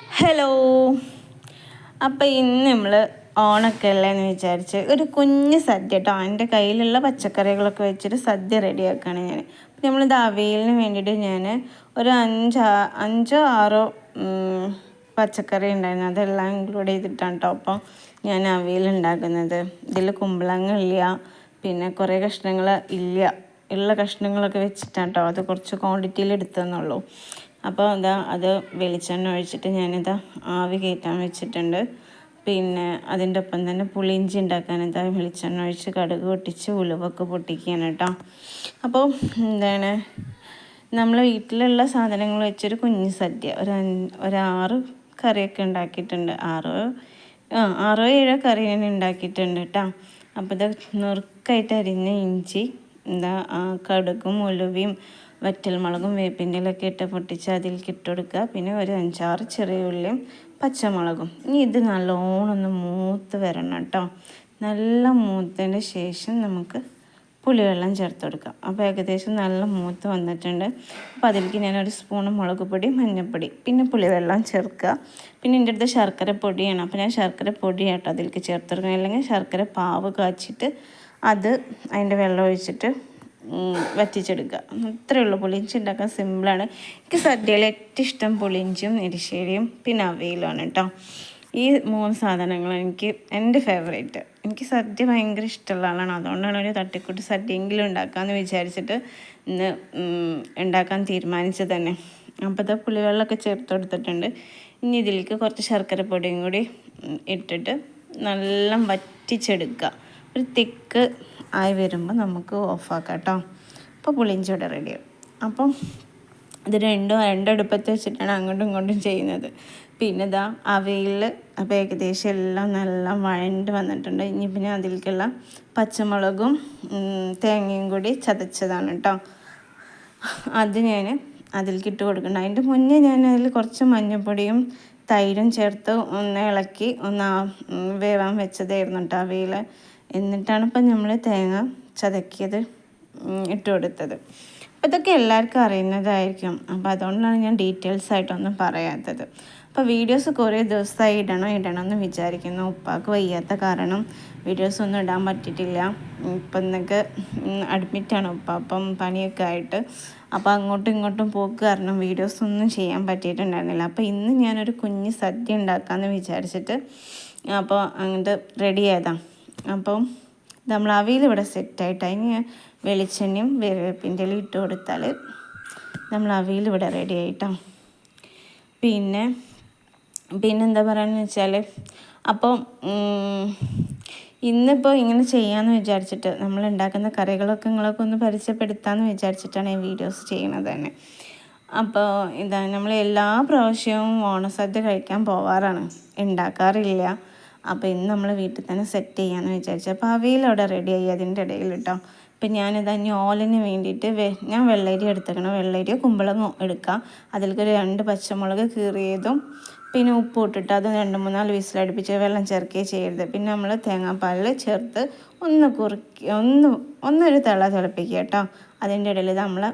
Hello. അപ്പോൾ ഇന്ന് നമ്മൾ ഓണൊക്കെ അല്ലേന്ന് വിചാരിച്ച് ഒരു കുഞ്ഞ് സദ്യ കേട്ടോ, എൻ്റെ കയ്യിലുള്ള പച്ചക്കറികളൊക്കെ വെച്ചിട്ട് സദ്യ റെഡിയാക്കുകയാണ് ഞാൻ. അപ്പോൾ നമ്മളിത് അവിയലിന് വേണ്ടിയിട്ട് ഞാൻ ഒരു അഞ്ചോ ആറോ പച്ചക്കറി ഉണ്ടായിരുന്നു, അതെല്ലാം ഇൻക്ലൂഡ് ചെയ്തിട്ടാണ് കേട്ടോ അപ്പോൾ ഞാൻ അവിയൽ ഉണ്ടാക്കുന്നത്. ഇതിൽ കുമ്പളങ്ങ ഇല്ല, പിന്നെ കുറേ കഷ്ണങ്ങൾ ഇല്ല, ഉള്ള കഷ്ണങ്ങളൊക്കെ വെച്ചിട്ടാണ് കേട്ടോ അത് കുറച്ച് ക്വാണ്ടിറ്റിയിൽ എടുത്തെന്നുള്ളൂ. അപ്പോൾ അത് വെളിച്ചെണ്ണ ഒഴിച്ചിട്ട് ഞാനിതാ ആവി കയറ്റാൻ വെച്ചിട്ടുണ്ട്. പിന്നെ അതിൻ്റെ ഒപ്പം തന്നെ പുളിയിഞ്ചി ഉണ്ടാക്കാൻ വെളിച്ചെണ്ണ ഒഴിച്ച് കടുക് പൊട്ടിച്ച് ഉലുവൊക്കെ പൊട്ടിക്കുകയാണ് കേട്ടോ. അപ്പോൾ നമ്മളെ വീട്ടിലുള്ള സാധനങ്ങൾ വെച്ചൊരു കുഞ്ഞു സദ്യ ഒരു 6 കറിയൊക്കെ ഉണ്ടാക്കിയിട്ടുണ്ട്. 6-7 കറി ഞാൻ ഉണ്ടാക്കിയിട്ടുണ്ട് കേട്ടോ. അപ്പോൾ ഇത് നുറുക്കായിട്ട് അരിഞ്ഞ ഇഞ്ചി കടുകും ഉലുവയും വറ്റൽമുളകും വേപ്പിൻ്റെ ഇലയൊക്കെ ഇട്ട് പൊട്ടിച്ച് അതിലേക്ക് ഇട്ട് കൊടുക്കുക. പിന്നെ ഒരു 5-6 ചെറിയ ഉള്ളിയും പച്ചമുളകും. ഇനി ഇത് നല്ലോണം ഒന്ന് മൂത്ത് വരണം കേട്ടോ. നല്ല മൂത്തതിന് ശേഷം നമുക്ക് പുളിവെള്ളം ചേർത്ത് കൊടുക്കാം. അപ്പോൾ ഏകദേശം നല്ല മൂത്ത് വന്നിട്ടുണ്ട്. അപ്പോൾ അതിലേക്ക് ഞാനൊരു സ്പൂൺ മുളക് പൊടി, മഞ്ഞൾപ്പൊടി, പിന്നെ പുളിവെള്ളം ചേർക്കുക. പിന്നെ എൻ്റെ അടുത്ത് ശർക്കര പൊടിയാണ്, അപ്പോൾ ഞാൻ ശർക്കര പൊടി കേട്ടോ അതിലേക്ക് ചേർത്ത് കൊടുക്കണം. അല്ലെങ്കിൽ ശർക്കര പാവ് കാച്ചിട്ട് അതിൻ്റെ വെള്ളം ഒഴിച്ചിട്ട് വറ്റിച്ചെടുക്കുക. അത്രയേ ഉള്ളൂ. പുളിയിഞ്ചി ഉണ്ടാക്കാൻ സിമ്പിളാണ്. എനിക്ക് സദ്യയിൽ ഏറ്റവും ഇഷ്ടം പുളിയിഞ്ചിയും എരിശ്ശേരിയും പിന്നെ അവിയലുമാണ് കേട്ടോ. ഈ 3 സാധനങ്ങൾ എൻ്റെ ഫേവറേറ്റ്. എനിക്ക് സദ്യ ഭയങ്കര ഇഷ്ടമുള്ള ആളാണ്. അതുകൊണ്ടാണ് ഒരു തട്ടിക്കൂട്ട് സദ്യയെങ്കിലും ഉണ്ടാക്കാമെന്ന് വിചാരിച്ചിട്ട് ഇന്ന് ഉണ്ടാക്കാൻ തീരുമാനിച്ചത് തന്നെ. അപ്പോൾ ഇത് പുളിവെള്ളമൊക്കെ ചേർത്ത് കൊടുത്തിട്ടുണ്ട്. ഇനി ഇതിലേക്ക് കുറച്ച് ശർക്കര പൊടിയും കൂടി ഇട്ടിട്ട് നല്ല വറ്റിച്ചെടുക്കുക. ഒരു തിക്ക് ആയി വരുമ്പോൾ നമുക്ക് ഓഫാക്കാം കേട്ടോ. അപ്പോൾ പുളിയിഞ്ചി ഇവിടെ റെഡിയാവും. അപ്പം ഇത് രണ്ടടുപ്പത്ത് വെച്ചിട്ടാണ് അങ്ങോട്ടും ഇങ്ങോട്ടും ചെയ്യുന്നത്. പിന്നെ അവയിൽ അപ്പോൾ ഏകദേശം എല്ലാം നല്ല വഴണ്ട് വന്നിട്ടുണ്ട്. ഇനി പിന്നെ അതിലേക്കുള്ള പച്ചമുളകും തേങ്ങയും കൂടി ചതച്ചതാണ് കേട്ടോ. അത് ഞാൻ അതിലേക്ക് ഇട്ട് കൊടുക്കണം. അതിൻ്റെ മുന്നേ ഞാൻ അതിൽ കുറച്ച് മഞ്ഞൾപ്പൊടിയും തൈരും ചേർത്ത് ഒന്ന് ഇളക്കി വേവാൻ വെച്ചതായിരുന്നു കേട്ടോ അവയിൽ. എന്നിട്ടാണ് ഇപ്പം നമ്മൾ തേങ്ങ ചതക്കിയത് ഇട്ട് കൊടുത്തത്. അപ്പോൾ ഇതൊക്കെ എല്ലാവർക്കും അറിയുന്നതായിരിക്കും. അപ്പോൾ അതുകൊണ്ടാണ് ഞാൻ ഡീറ്റെയിൽസ് ആയിട്ടൊന്നും പറയാത്തത്. അപ്പോൾ വീഡിയോസ് കുറേ ദിവസമായി ഇടണമെന്ന് വിചാരിക്കുന്നു. ഉപ്പാക്ക് വയ്യാത്ത കാരണം വീഡിയോസൊന്നും ഇടാൻ പറ്റിയിട്ടില്ല. ഇപ്പം ഇന്നൊക്കെ അഡ്മിറ്റാണ് ഉപ്പ, അപ്പം പണിയൊക്കെ ആയിട്ട്. അപ്പോൾ അങ്ങോട്ടും ഇങ്ങോട്ടും പോക്ക് കാരണം വീഡിയോസൊന്നും ചെയ്യാൻ പറ്റിയിട്ടുണ്ടായിരുന്നില്ല. അപ്പോൾ ഇന്ന് ഞാനൊരു കുഞ്ഞ് സദ്യ ഉണ്ടാക്കാമെന്ന് വിചാരിച്ചിട്ട് അപ്പോൾ അങ്ങോട്ട് റെഡി ആയതാണ്. അപ്പം നമ്മൾ അവിയൽ ഇവിടെ സെറ്റായിട്ട് അതിന് വെളിച്ചെണ്ണയും വേപ്പിൻ്റെ ഇലയും ഇട്ട് കൊടുത്താൽ നമ്മൾ അവിയൽ ഇവിടെ റെഡി ആയിട്ടാണ്. പിന്നെന്താ പറയുകയെന്ന് വെച്ചാൽ അപ്പം ഇന്നിപ്പോൾ ഇങ്ങനെ ചെയ്യാമെന്ന് വിചാരിച്ചിട്ട് നമ്മൾ ഉണ്ടാക്കുന്ന കറികളൊക്കെ നിങ്ങളൊക്കെ ഒന്ന് പരിചയപ്പെടുത്താമെന്ന് വിചാരിച്ചിട്ടാണ് ഈ വീഡിയോസ് ചെയ്യണത് തന്നെ. അപ്പോൾ നമ്മൾ എല്ലാ പ്രാവശ്യവും ഓണസദ്യ കഴിക്കാൻ പോവാറാണ്, ഉണ്ടാക്കാറില്ല. അപ്പോൾ ഇന്ന് നമ്മൾ വീട്ടിൽ തന്നെ സെറ്റ് ചെയ്യാമെന്ന് വിചാരിച്ചു. അപ്പോൾ അവിയൽ അവിടെ റെഡിയായി അതിൻ്റെ ഇടയിൽ കേട്ടോ. അപ്പം ഞാനിനി ഓലിന് വേണ്ടിയിട്ട് ഞാൻ വെള്ളരി എടുത്തേക്കണം. വെള്ളരിയോ കുമ്പളങ്ങോ എടുക്കാം. അതിലേക്ക് 2 പച്ചമുളക് കീറിയതും പിന്നെ ഉപ്പ് ഇട്ടിട്ട് അത് 2-3-4 വിസിലടുപ്പിച്ച് വെള്ളം ചേർക്കുകയും ചെയ്യരുത്. പിന്നെ നമ്മൾ തേങ്ങാപ്പാലിൽ ചേർത്ത് ഒന്നൊരു തിളപ്പിക്കുക കേട്ടോ. അതിൻ്റെ ഇടയിൽ നമ്മൾ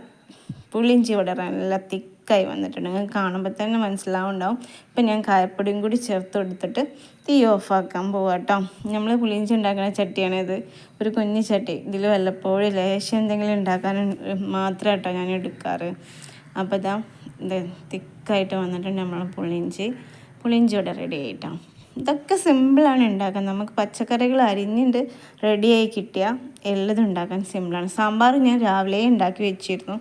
പുളിയിഞ്ചി ഇവിടെ നല്ല തിക്കായി വന്നിട്ടുണ്ട്. നിങ്ങൾക്ക് കാണുമ്പോൾ തന്നെ മനസ്സിലാവുണ്ടാവും. ഇപ്പം ഞാൻ കായപ്പൊടിയും കൂടി ചേർത്ത് കൊടുത്തിട്ട് തീ ഓഫാക്കാൻ പോവാം കേട്ടോ. നമ്മൾ പുളിയിഞ്ചി ഉണ്ടാക്കുന്ന ചട്ടിയാണിത്, ഒരു കുഞ്ഞു ചട്ടി. ഇതിൽ വല്ലപ്പോഴും ലേശം എന്തെങ്കിലും ഉണ്ടാക്കാൻ മാത്രമേ കേട്ടോ ഞാൻ എടുക്കാറ്. അപ്പോൾ ഇത് തിക്കായിട്ട് വന്നിട്ടുണ്ട് നമ്മൾ പുളിയിഞ്ചി ഇവിടെ റെഡി ആയിട്ടോ. ഇതൊക്കെ സിമ്പിളാണ് ഉണ്ടാക്കാൻ. നമുക്ക് പച്ചക്കറികൾ അരിഞ്ഞിട്ട് റെഡിയായി കിട്ടിയാൽ എല്ലതും ഉണ്ടാക്കാൻ സിമ്പിളാണ്. സാമ്പാർ ഞാൻ രാവിലെ ഉണ്ടാക്കി വെച്ചിരുന്നു,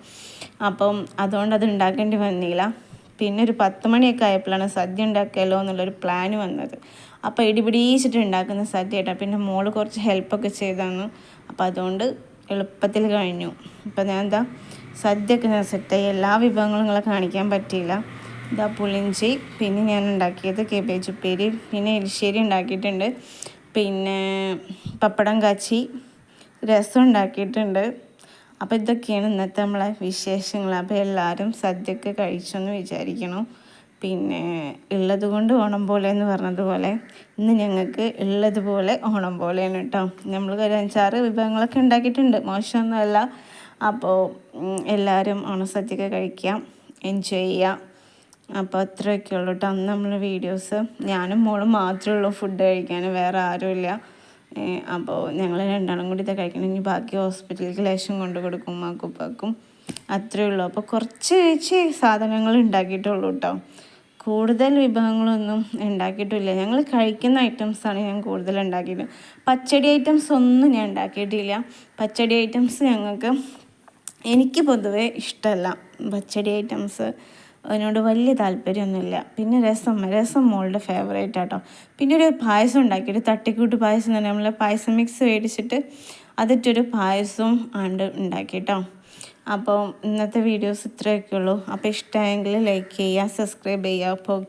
അപ്പം അതുകൊണ്ട് അത് ഉണ്ടാക്കേണ്ടി വന്നില്ല. പിന്നെ ഒരു 10 മണിയൊക്കെ ആയപ്പോഴാണ് സദ്യ ഉണ്ടാക്കിയാലോ എന്നുള്ളൊരു പ്ലാൻ വന്നത്. അപ്പോൾ ഇടിപിടിച്ചിട്ട് ഉണ്ടാക്കുന്ന സദ്യ കേട്ടോ. പിന്നെ മോള് കുറച്ച് ഹെൽപ്പൊക്കെ ചെയ്തു. അപ്പോൾ അതുകൊണ്ട് എളുപ്പത്തിൽ കഴിഞ്ഞു. അപ്പോൾ ഞാൻ സദ്യയൊക്കെ ഞാൻ സെറ്റായി. എല്ലാ വിഭവങ്ങളും നിങ്ങളെ കാണിക്കാൻ പറ്റിയില്ല. പുളിയിഞ്ചി, പിന്നെ ഞാൻ ഉണ്ടാക്കിയത് കേബേജ് ഉപ്പേരി, പിന്നെ എരിശ്ശേരി ഉണ്ടാക്കിയിട്ടുണ്ട്, പിന്നെ പപ്പടം കാച്ചി, രസം ഉണ്ടാക്കിയിട്ടുണ്ട്. അപ്പോൾ ഇതൊക്കെയാണ് ഇന്നത്തെ നമ്മളെ വിശേഷങ്ങൾ. അപ്പോൾ എല്ലാവരും സദ്യയൊക്കെ കഴിച്ചെന്ന് വിചാരിക്കണം. പിന്നെ ഉള്ളത് കൊണ്ട് ഓണം പോലെ എന്ന് പറഞ്ഞതുപോലെ ഇന്ന് ഞങ്ങൾക്ക് ഉള്ളതുപോലെ ഓണം പോലെയാണ് കേട്ടോ. നമ്മൾ ഒരു 5-6 വിഭവങ്ങളൊക്കെ ഉണ്ടാക്കിയിട്ടുണ്ട്, മോശമൊന്നുമല്ല. അപ്പോൾ എല്ലാവരും ഓണസദ്യയൊക്കെ കഴിക്കാം, എൻജോയ് ചെയ്യുക. അപ്പോൾ അത്രയൊക്കെ ഉള്ളൂ കേട്ടോ അന്ന് നമ്മൾ വീഡിയോസ്. ഞാനും മോളും മാത്രമേ ഉള്ളൂ ഫുഡ് കഴിക്കാൻ, വേറെ ആരുമില്ല. അപ്പോൾ ഞങ്ങൾ രണ്ടാളും കൂടി ഇത് കഴിക്കണം. ഇനി ബാക്കി ഹോസ്പിറ്റലിലേക്ക് ലേശം കൊണ്ട് കൊടുക്കും ഉമ്മാക്കും ഉപ്പാക്കും, അത്രയേ ഉള്ളൂ. അപ്പോൾ കുറച്ച് സാധനങ്ങൾ ഉണ്ടാക്കിയിട്ടുള്ളൂ കേട്ടോ, കൂടുതൽ വിഭവങ്ങളൊന്നും ഉണ്ടാക്കിയിട്ടില്ല. ഞങ്ങൾ കഴിക്കുന്ന ഐറ്റംസാണ് ഞാൻ കൂടുതൽ ഉണ്ടാക്കിയിട്ട്. പച്ചടി ഐറ്റംസ് ഒന്നും ഞാൻ ഉണ്ടാക്കിയിട്ടില്ല. പച്ചടി ഐറ്റംസ് എനിക്ക് പൊതുവേ ഇഷ്ടമല്ല. പച്ചടി ഐറ്റംസ് അതിനോട് വലിയ താല്പര്യമൊന്നുമില്ല. പിന്നെ രസം മോളുടെ ഫേവറേറ്റ് ആട്ടോ. പിന്നെ ഒരു പായസം ഉണ്ടാക്കിയിട്ട്, തട്ടിക്കൂട്ട് പായസം തന്നെ, നമ്മൾ പായസം മിക്സ് മേടിച്ചിട്ട് അതിട്ടൊരു പായസവും ഉണ്ടാക്കിട്ടോ. അപ്പോൾ ഇന്നത്തെ വീഡിയോസ് ഇത്രയൊക്കെ ഉള്ളൂ. അപ്പോൾ ഇഷ്ടമായെങ്കിൽ ലൈക്ക് ചെയ്യുക, സബ്സ്ക്രൈബ് ചെയ്യുക. അപ്പോൾ